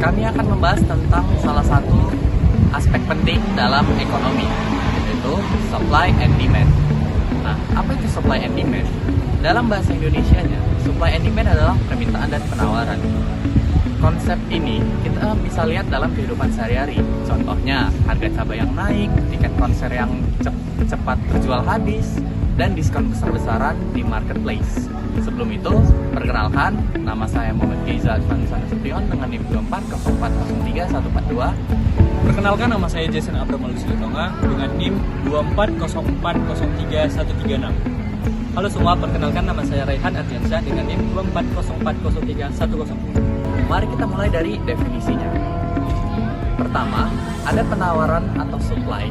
kami akan membahas tentang salah satu aspek penting dalam ekonomi, yaitu supply and demand. Nah, apa itu supply and demand? Dalam bahasa Indonesianya, supply and demand adalah permintaan dan penawaran. Konsep ini kita bisa lihat dalam kehidupan sehari-hari. Contohnya, harga cabai yang naik, tiket konser yang cepat terjual habis, dan diskon besar-besaran di marketplace. Sebelum itu, perkenalkan, nama saya Muhammad Geiza Advan Nasution dengan NIM 2404034142. Perkenalkan, nama saya Jason Abraham Lusitonga dengan NIM 2404033136. Halo semua, perkenalkan nama saya Raihan Ardiansyah dengan NIM 24040310. Mari kita mulai dari definisinya. Pertama, ada penawaran atau supply,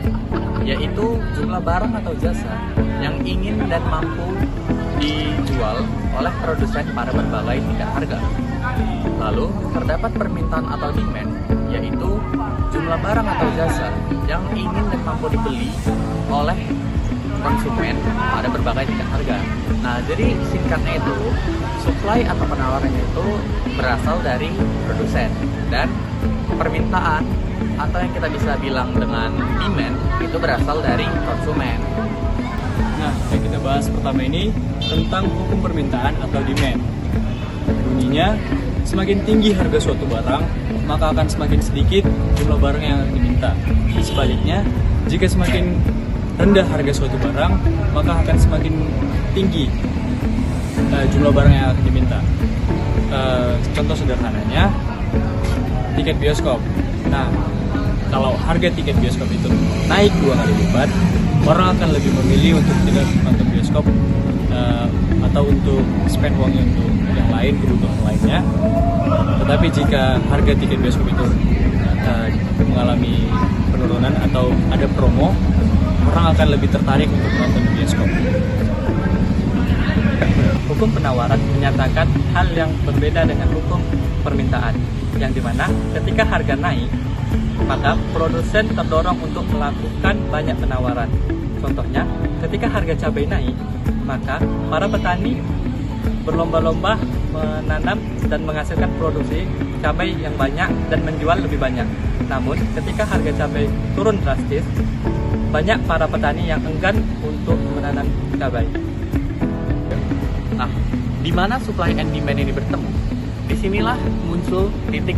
yaitu jumlah barang atau jasa yang ingin dan mampu dijual oleh produsen pada berbagai tingkat harga. Lalu, terdapat permintaan atau demand, yaitu jumlah barang atau jasa yang ingin dan mampu dibeli oleh konsumen pada berbagai tingkat harga. Nah, jadi singkatnya itu, supply atau penawarannya itu berasal dari produsen, dan permintaan atau yang kita bisa bilang dengan demand itu berasal dari konsumen. Nah, yang kita bahas pertama ini tentang hukum permintaan atau demand. Bunyinya, semakin tinggi harga suatu barang, maka akan semakin sedikit jumlah barang yang akan diminta. Sebaliknya, jika semakin rendah harga suatu barang, maka akan semakin tinggi jumlah barang yang akan diminta. Contoh sederhananya, tiket bioskop. Nah, kalau harga tiket bioskop itu naik 2 kali lipat, orang akan lebih memilih untuk tidak nonton bioskop atau untuk spend uangnya untuk yang lain, kebutuhan lainnya. Tetapi jika harga tiket bioskop itu mengalami penurunan atau ada promo, orang akan lebih tertarik untuk menonton di bioskop. Hukum penawaran menyatakan hal yang berbeda dengan hukum permintaan, yang dimana ketika harga naik, maka produsen terdorong untuk melakukan banyak penawaran. Contohnya, ketika harga cabai naik, maka para petani berlomba-lomba menanam dan menghasilkan produksi cabai yang banyak dan menjual lebih banyak. Namun, ketika harga cabai turun drastis, banyak para petani yang enggan untuk menanam cabai. Nah, di mana supply and demand ini bertemu? Disinilah muncul titik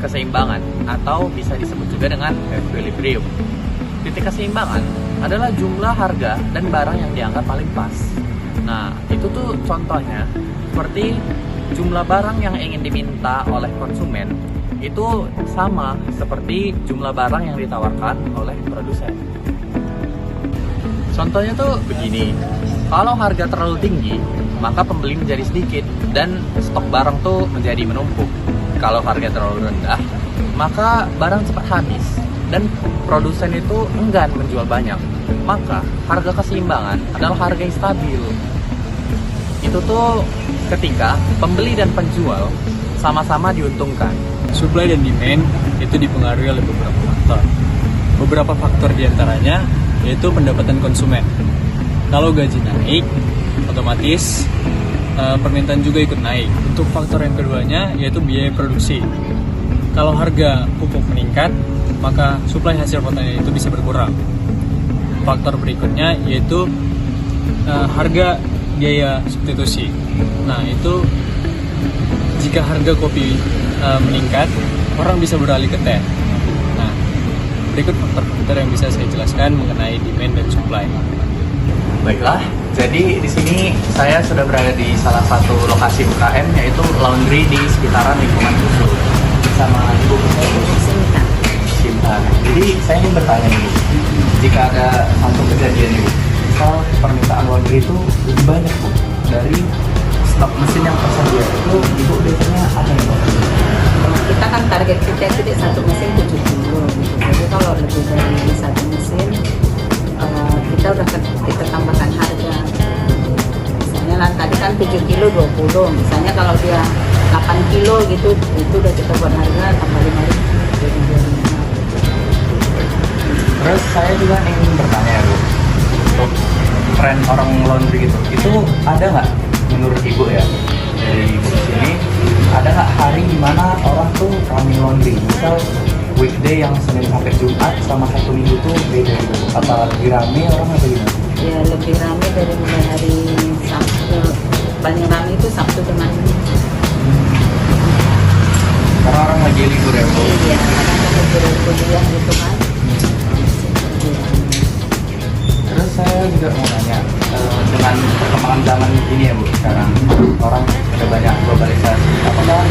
keseimbangan atau bisa disebut juga dengan equilibrium. Titik keseimbangan adalah jumlah harga dan barang yang dianggap paling pas. Nah, itu tuh contohnya seperti jumlah barang yang ingin diminta oleh konsumen itu sama seperti jumlah barang yang ditawarkan oleh produsen. Contohnya tuh begini, kalau harga terlalu tinggi, maka pembeli menjadi sedikit dan stok barang tuh menjadi menumpuk. Kalau harga terlalu rendah, maka barang cepat habis dan produsen itu enggan menjual banyak. Maka harga keseimbangan adalah harga yang stabil. Itu tuh ketika pembeli dan penjual sama-sama diuntungkan. Supply dan demand itu dipengaruhi oleh beberapa faktor. Beberapa faktor diantaranya yaitu pendapatan konsumen. Kalau gaji naik, otomatis permintaan juga ikut naik. Untuk faktor yang keduanya yaitu biaya produksi. Kalau harga pupuk meningkat, maka suplai hasil pertanian itu bisa berkurang. Faktor berikutnya yaitu harga biaya substitusi. Nah, itu jika harga kopi meningkat, orang bisa beralih ke teh. Nah, berikut faktor-faktor yang bisa saya jelaskan mengenai demand dan supply. Baiklah, jadi di sini saya sudah berada di salah satu lokasi UKM, yaitu laundry di sekitaran lingkungan Kusul bersama ibu Sinta. Jadi saya ingin bertanya nih, jika ada satu kejadian nih, misal permintaan laundry itu lebih banyak Bu dari stok mesin yang tersedia, itu ibu biasanya apa yang Bu? Kita kan target kita itu di satu mesin 70 gitu. Jadi kalau lebih dari satu mesin, kita udah kita tambahkan harga. Misalnya lah tadi kan 7 kilo 20, misalnya kalau dia 8 kilo gitu, itu udah kita buat harga tambah 5.000 jadi 25. Terus saya juga ingin bertanya Bu, untuk tren orang laundry gitu, itu ada nggak menurut ibu ya? dari sini, ada nggak hari dimana orang tuh rame laundry? Misal weekday yang Senin sampai Jumat sama satu minggu tuh beda gitu. Apa lebih rame orang atau gimana? Ya lebih ramai dari mulai hari Sabtu. Paling ramai itu Sabtu dengan Karena orang lagi libur ya, Bu. iya, kadang kuliah gitu kan. Terus saya juga mau nanya, dengan perkembangan zaman ini ya Bu, sekarang orang ada banyak globalisasi. Apakah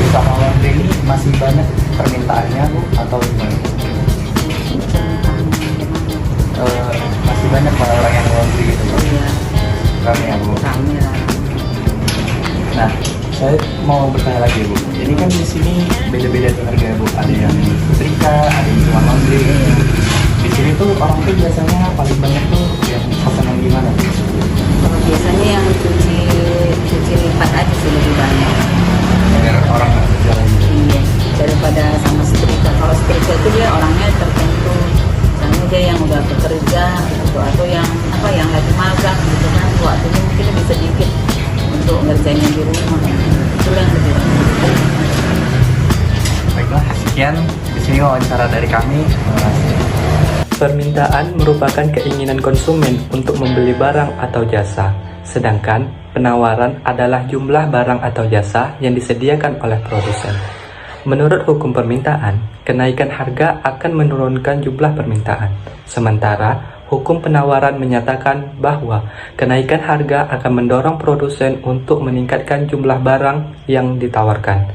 usaha laundry ini masih banyak permintaannya Bu atau gimana? Masih banyak orang yang laundry gitu Bu. Iya, Kami ya Bu. ramai lah. Nah, saya mau bertanya lagi Bu. Ini kan di sini beda-beda tuh harga Bu. Ada yang setrika, ada yang cuma laundry. Di sini tuh orang tuh biasanya paling banyak tuh yang pesan yang gimana Bu? Kalau biasanya yang cuci lipat aja sih lebih banyak. Agar orang nggak kerja lagi. Iya, daripada sama setrika. Kalau setrika itu dia orangnya tertentu. Misalnya dia yang udah bekerja gitu, atau yang apa yang lagi magang gitu kan, waktunya mungkin lebih sedikit untuk ngerjainnya di rumah. Itu yang lebih banyak. Baiklah, sekian di sini wawancara dari kami. Terima kasih. Permintaan merupakan keinginan konsumen untuk membeli barang atau jasa, sedangkan penawaran adalah jumlah barang atau jasa yang disediakan oleh produsen. Menurut hukum permintaan, kenaikan harga akan menurunkan jumlah permintaan. Sementara, hukum penawaran menyatakan bahwa kenaikan harga akan mendorong produsen untuk meningkatkan jumlah barang yang ditawarkan.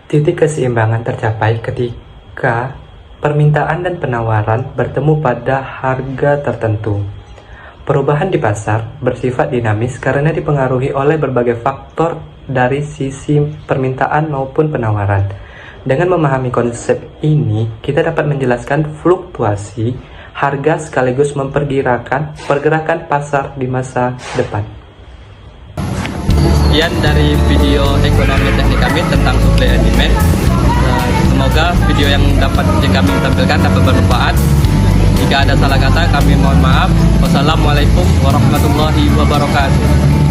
Titik keseimbangan tercapai ketika permintaan dan penawaran bertemu pada harga tertentu. Perubahan di pasar bersifat dinamis karena dipengaruhi oleh berbagai faktor dari sisi permintaan maupun penawaran. Dengan memahami konsep ini, kita dapat menjelaskan fluktuasi harga sekaligus memperkirakan pergerakan pasar di masa depan. Sekian dari video ekonomi teknik kami tentang supply and demand. Semoga video yang dapat kami tampilkan dapat bermanfaat. Jika ada salah kata, kami mohon maaf. Wassalamualaikum warahmatullahi wabarakatuh.